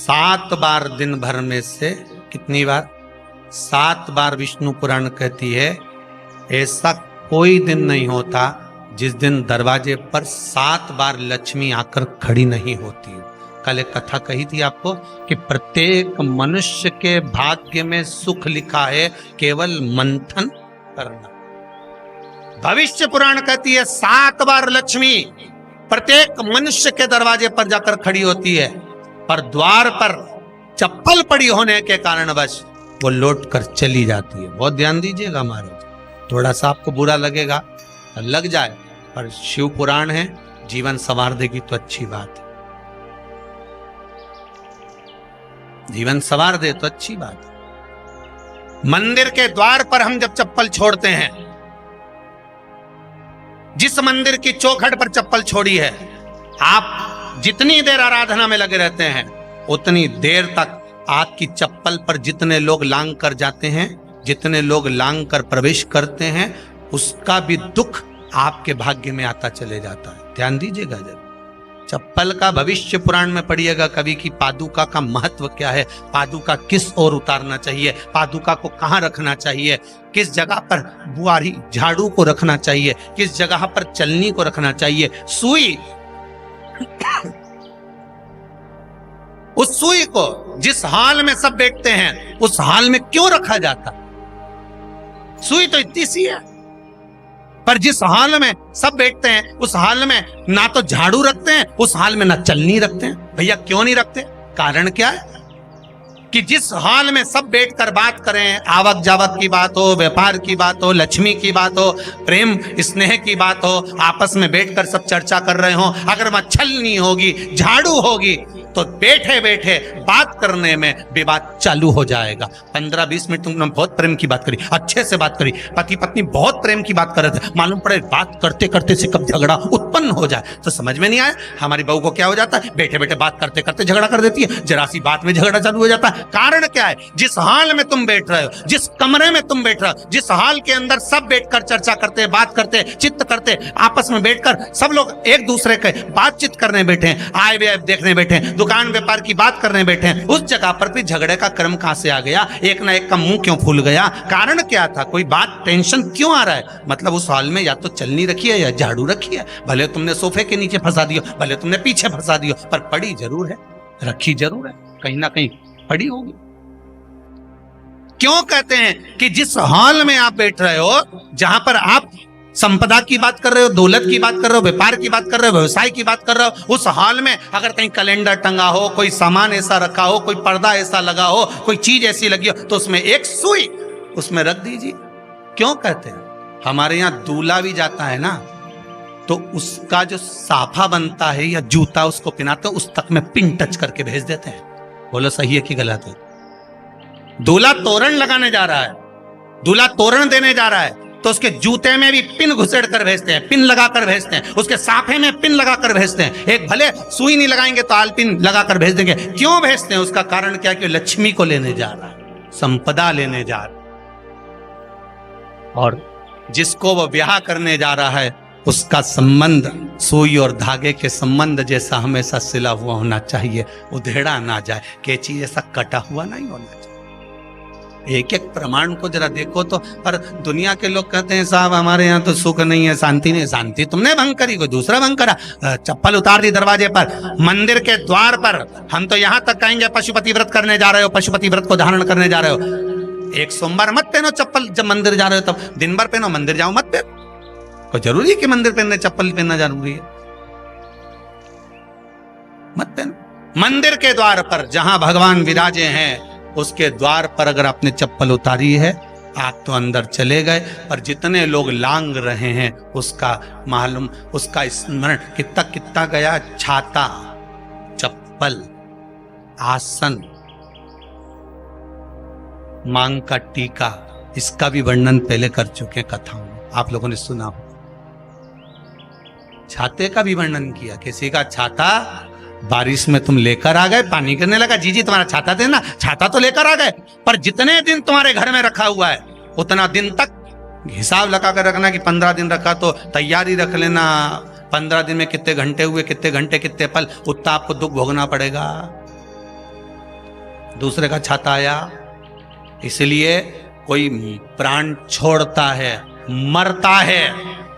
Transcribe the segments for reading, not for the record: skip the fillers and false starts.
7 बार दिन भर में से, कितनी बार? 7 बार विष्णु पुराण कहती है ऐसा कोई दिन नहीं होता जिस दिन दरवाजे पर 7 बार लक्ष्मी आकर खड़ी नहीं होती। कल एक कथा कही थी आपको कि प्रत्येक मनुष्य के भाग्य में सुख लिखा है, केवल मंथन करना। भविष्य पुराण कहती है 7 बार लक्ष्मी प्रत्येक मनुष्य के दरवाजे पर जाकर खड़ी होती है, पर द्वार पर चप्पल पड़ी होने के कारणवश वो लौट कर चली जाती है। बहुत ध्यान दीजिएगा महाराज, थोड़ा सा आपको बुरा लगेगा, लग जाए, पर शिव पुराण है, जीवन संवार देगी तो अच्छी बात है, जीवन संवार दे तो अच्छी बात है। मंदिर के द्वार पर हम जब चप्पल छोड़ते हैं, जिस मंदिर की चौखट पर चप्पल छोड़ी है, आप जितनी देर आराधना में लगे रहते हैं उतनी देर तक आपकी चप्पल पर जितने लोग लांग कर जाते हैं, जितने लोग लांग कर प्रवेश करते हैं, उसका भी दुख आपके भाग्य में आता चले जाता है। ध्यान दीजिएगा जब चप्पल का भविष्य पुराण में पढ़िएगा कभी कि पादुका का महत्व क्या है, पादुका किस ओर उतारना चाहिए, पादुका को कहाँ रखना चाहिए, किस जगह पर बुआरी झाड़ू को रखना चाहिए, किस जगह पर चलनी को रखना चाहिए, सुई उस सुई को जिस हाल में सब बैठते हैं उस हाल में क्यों रखा जाता? सुई तो इतनी सी है, पर जिस हाल में सब बैठते हैं उस हाल में ना तो झाड़ू रखते हैं, उस हाल में ना चलनी रखते हैं। भैया क्यों नहीं रखते? कारण क्या है कि जिस हाल में सब बैठकर बात करें, आवक जावक की बात हो, व्यापार की बात हो, लक्ष्मी की बात हो, प्रेम स्नेह की बात हो, आपस में बैठकर सब चर्चा कर रहे हो, अगर वहां छलनी होगी, झाड़ू होगी तो बैठे बैठे बात करने में विवाद चालू हो जाएगा। 15-20 मिनट तुमने बहुत प्रेम की बात करी, अच्छे से बात करी, पति पत्नी बहुत प्रेम की बात कर रहे थे, मालूम पड़े बात करते करते से कब झगड़ा उत्पन्न हो जाए तो समझ में नहीं आया। हमारी बहू को क्या हो जाता है, बैठे बैठे बात करते करते झगड़ा कर देती है, जरा सी बात में झगड़ा चालू हो जाता है। कारण क्या है? जिस हाल में तुम बैठ रहे हो, जिस कमरे में तुम बैठ रहे हो, जिस हाल के अंदर सब बैठकर चर्चा करते, बात करते, चित्त करते, आपस में बैठकर सब लोग एक दूसरे के बातचीत करने बैठे हैं, आए व्यय देखने बैठे हैं, दुकान व्यापार की बात करने बैठे हैं, उस जगह पर भी झगड़े का क्रम कहां से आ गया? एक ना एक का मुंह क्यों फूल गया? कारण क्या था? कोई बात टेंशन क्यों आ रहा है? मतलब उस हाल में या तो चलनी रखी है या झाड़ू रखी है, भले तुमने सोफे के नीचे फंसा दियो, भले तुमने पीछे फंसा दियो, पर पड़ी जरूर है, रखी जरूर है, कहीं ना कहीं पड़ी होगी। क्यों कहते हैं कि जिस हाल में आप बैठ रहे हो, जहां पर आप संपदा की बात कर रहे हो, दौलत की बात कर रहे हो, व्यापार की बात कर रहे हो, व्यवसाय की बात कर रहे हो, उस हाल में अगर कहीं कैलेंडर टंगा हो, कोई सामान ऐसा रखा हो, कोई पर्दा ऐसा लगा हो, कोई चीज ऐसी लगी हो, तो उसमें एक सुई उसमें रख दीजिए। क्यों कहते हैं? हमारे यहाँ दूल्हा भी जाता है ना, तो उसका जो साफा बनता है या जूता उसको पहनाते हैं, उस तक में पिन टच करके भेज देते हैं। बोलो सही है कि गलत है? दूल्हा तोरण लगाने जा रहा है, दूल्हा तोरण देने जा रहा है, तो उसके जूते में भी पिन घुसेड़ कर भेजते हैं, पिन लगा कर भेजते हैं, उसके साफे में पिन लगा कर भेजते हैं। एक भले सुई नहीं लगाएंगे तो आल पिन लगा कर भेज देंगे। क्यों भेजते हैं? उसका कारण क्या? कि लक्ष्मी को लेने जा रहा है, संपदा लेने जा रहा है, और जिसको वो ब्याह करने जा रहा है उसका संबंध सुई और धागे के संबंध जैसा हमेशा सिला हुआ होना चाहिए, उधेड़ा ना जाए, कैची जैसा कटा हुआ नहीं होना चाहिए। एक एक प्रमाण को जरा देखो तो। पर दुनिया के लोग कहते हैं साहब हमारे यहाँ तो सुख नहीं है, शांति नहीं। शांति तुमने भंग करी, कोई दूसरा भंग करा। चप्पल उतार दी दरवाजे पर, मंदिर के द्वार पर। हम तो यहाँ तक कहेंगे पशुपति व्रत करने जा रहे हो, पशुपति व्रत को धारण करने जा रहे हो, एक सोमवार मत पहनो चप्पल। जब मंदिर जा रहे हो तब दिन भर पहनो, मंदिर जाओ मत पहनो। कोई जरूरी है कि मंदिर पहनने चप्पल पहनना जरूरी है? मत पहनो। मंदिर के द्वार पर जहां भगवान विराजे हैं उसके द्वार पर अगर आपने चप्पल उतारी है, आप तो अंदर चले गए, पर जितने लोग लांग रहे हैं उसका मालूम, उसका स्मरण कितना कितना गया। छाता, चप्पल, आसन, मांग का टीका, इसका भी वर्णन पहले कर चुके हैं कथाओं में, आप लोगों ने सुना हो। छाते का भी वर्णन किया। किसी का छाता बारिश में तुम लेकर आ गए, पानी गिरने लगा, जी तुम्हारा छाता देना, छाता तो लेकर आ गए, पर जितने दिन तुम्हारे घर में रखा हुआ है उतना दिन तक हिसाब लगा कर रखना कि 15 दिन रखा तो तैयारी रख लेना। 15 दिन में कितने घंटे हुए, कितने घंटे कितने पल, उतना आपको दुख भोगना पड़ेगा। दूसरे का छाता आया। इसलिए कोई प्राण छोड़ता है, मरता है,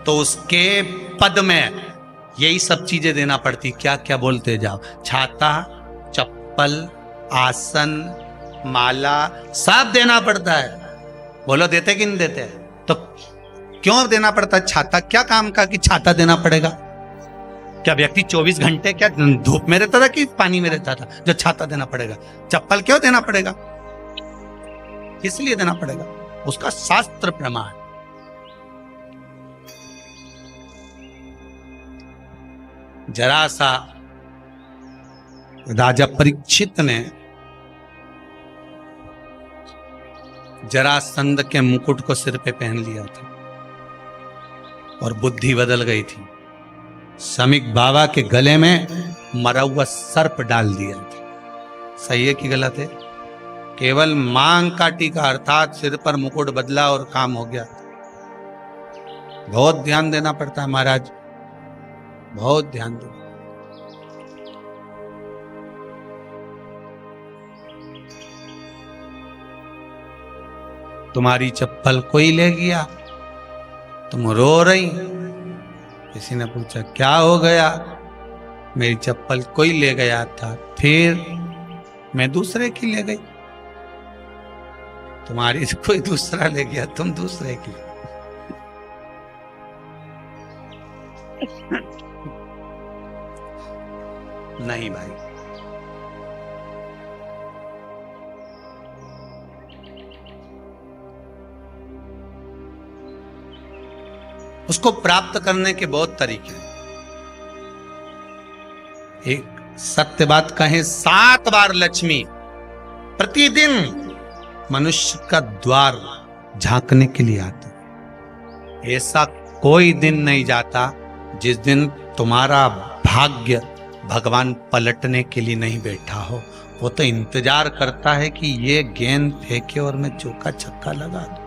तो उसके पद में यही सब चीजें देना पड़ती। क्या क्या बोलते जाओ, छाता, चप्पल, आसन, माला, सब देना पड़ता है। बोलो देते कि नहीं देते? तो क्यों देना पड़ता है छाता? क्या काम का कि छाता देना पड़ेगा? क्या व्यक्ति 24 घंटे क्या धूप में रहता था कि पानी में रहता था जो छाता देना पड़ेगा? चप्पल क्यों देना पड़ेगा? इसलिए देना पड़ेगा, उसका शास्त्र प्रमाण। जरा सा राजा परीक्षित ने जरासंध के मुकुट को सिर पे पहन लिया था और बुद्धि बदल गई थी। समीक बाबा के गले में मरा हुआ सर्प डाल दिया था। सही है कि गलत है? केवल मांग काटी का अर्थात सिर पर मुकुट बदला और काम हो गया। बहुत ध्यान देना पड़ता है महाराज, बहुत ध्यान दो। तुम्हारी चप्पल कोई ले गया, तुम रो रही। किसी ने पूछा क्या हो गया? मेरी चप्पल कोई ले गया था, फिर मैं दूसरे की ले गई। तुम्हारी कोई दूसरा ले गया, तुम दूसरे की। नहीं भाई, उसको प्राप्त करने के बहुत तरीके हैं। एक सत्य बात कहें, 7 बार लक्ष्मी प्रतिदिन मनुष्य का द्वार झांकने के लिए आती है। ऐसा कोई दिन नहीं जाता जिस दिन तुम्हारा भाग्य भगवान पलटने के लिए नहीं बैठा हो। वो तो इंतजार करता है कि ये गेंद फेंके और मैं चौका छक्का लगा दूं।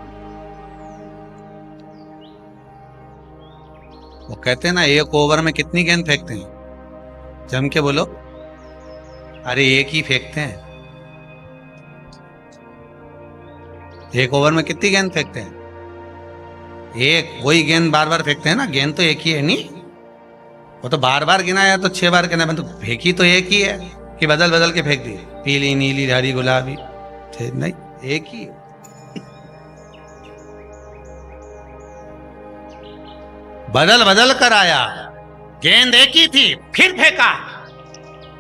वो कहते हैं ना, एक ओवर में कितनी गेंद फेंकते हैं? जम के बोलो। अरे एक ही फेंकते हैं। एक ओवर में कितनी गेंद फेंकते हैं? एक। वही गेंद बार बार फेंकते हैं ना, गेंद तो एक ही है नहीं। वो तो बार बार गिनाया तो 6 बार गिना, तो फेंकी तो एक ही है कि बदल बदल के फेंक दी, पीली नीली हरी गुलाबी? नहीं, एक ही है। बदल बदल कर आया, गेंद एक ही थी, फिर फेंका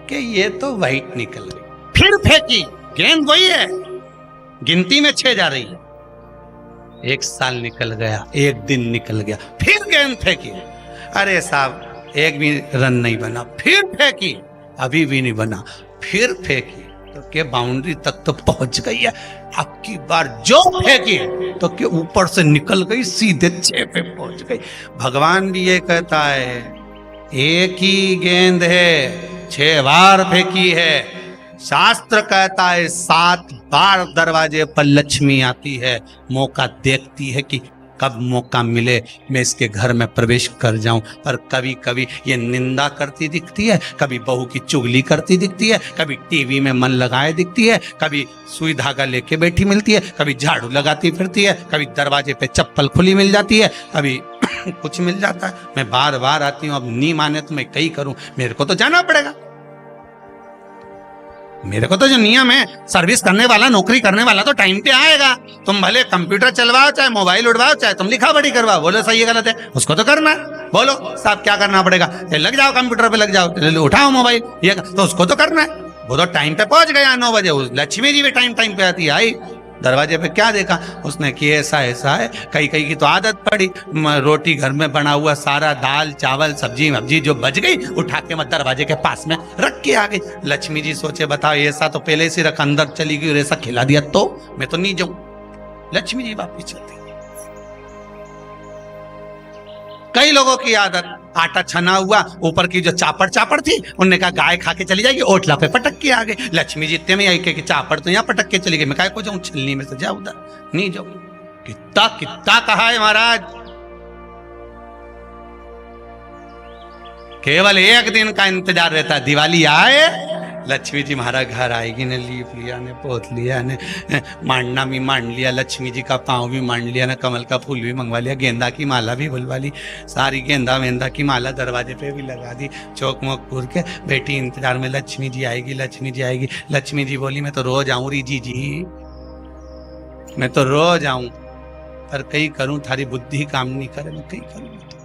कि ये तो वाइट निकल गई, फिर फेंकी, गेंद वही है, गिनती में 6 जा रही है। 1 साल निकल गया, 1 दिन निकल गया, फिर गेंद फेंकी। अरे साहब, एक भी रन नहीं बना, फिर फेंकी, अभी भी नहीं बना, फिर फेंकी तो के बाउंड्री तक तो पहुंच गई है। अब की बार जो फेंकी तो के ऊपर से निकल गई, सीधे 6 पे पहुंच गई। भगवान भी ये कहता है, एक ही गेंद है, 6 बार फेंकी है। शास्त्र कहता है 7 बार दरवाजे पर लक्ष्मी आती है, मौका देखती है कि कब मौका मिले मैं इसके घर में प्रवेश कर जाऊं। पर कभी कभी ये निंदा करती दिखती है, कभी बहू की चुगली करती दिखती है, कभी टीवी में मन लगाए दिखती है, कभी सुई धागा लेके बैठी मिलती है, कभी झाड़ू लगाती फिरती है, कभी दरवाजे पे चप्पल खुली मिल जाती है, कभी कुछ मिल जाता है। मैं बार बार आती हूँ, अब नहीं माने तो मैं कई करूं, मेरे को तो जाना पड़ेगा। मेरे को तो जो नियम है, सर्विस करने वाला, नौकरी करने वाला तो टाइम पे आएगा। तुम भले कंप्यूटर चलवाओ, चाहे मोबाइल उड़वाओ, चाहे तुम लिखा पढ़ी करवाओ, बोलो सही है गलत है, उसको तो करना है। बोलो साहब क्या करना पड़ेगा? लग जाओ कंप्यूटर पे, लग जाओ, उठाओ मोबाइल, ये तो उसको तो करना है। वो तो टाइम पे पहुंच गया 9 बजे। लक्ष्मी जी भी टाइम पे आती है। आई दरवाजे पे क्या देखा उसने कि ऐसा ऐसा है। कई कई की तो आदत पड़ी, रोटी घर में बना हुआ सारा दाल चावल सब्जी वब्जी जो बच गई, उठा के मैं दरवाजे के पास में रख के आ गई। लक्ष्मी जी सोचे बताओ, ऐसा तो पहले से रख, अंदर चली गई और ऐसा खिला दिया तो मैं तो नहीं जाऊं। लक्ष्मी जी वापिस चलती। कई लोगों की आदत, आटा छना हुआ, ऊपर की जो चापड़ थी, उनने कहा गाय खा के चली जाएगी, ओटला पे पटक के आ गए। लक्ष्मी जी इतने में आई कि चापड़ तो यहाँ पटक के चली गई, मैं काय को जाऊं, छिलनी में से जा उधर नहीं जाऊं। कितना कितना कहा है महाराज। केवल एक दिन का इंतजार रहता है, दिवाली आए लक्ष्मी जी हमारा घर आएगी ने, लीप लिया ने, पोत लिया ने, मांडना भी मांड लिया, लक्ष्मी जी का पाँव भी मांड लिया ना, कमल का फूल भी मंगवा लिया, गेंदा की माला भी बुलवा ली, सारी गेंदा वेंदा की माला दरवाजे पे भी लगा दी, चौक मोक पूर के बेटी इंतजार में, लक्ष्मी जी आएगी, लक्ष्मी जी आएगी। लक्ष्मी जी बोली मैं तो रोज आऊं री जी, मैं तो रोज आऊं, पर कहीं करूं थारी बुद्धि काम नहीं करे, मैं कहीं करूं।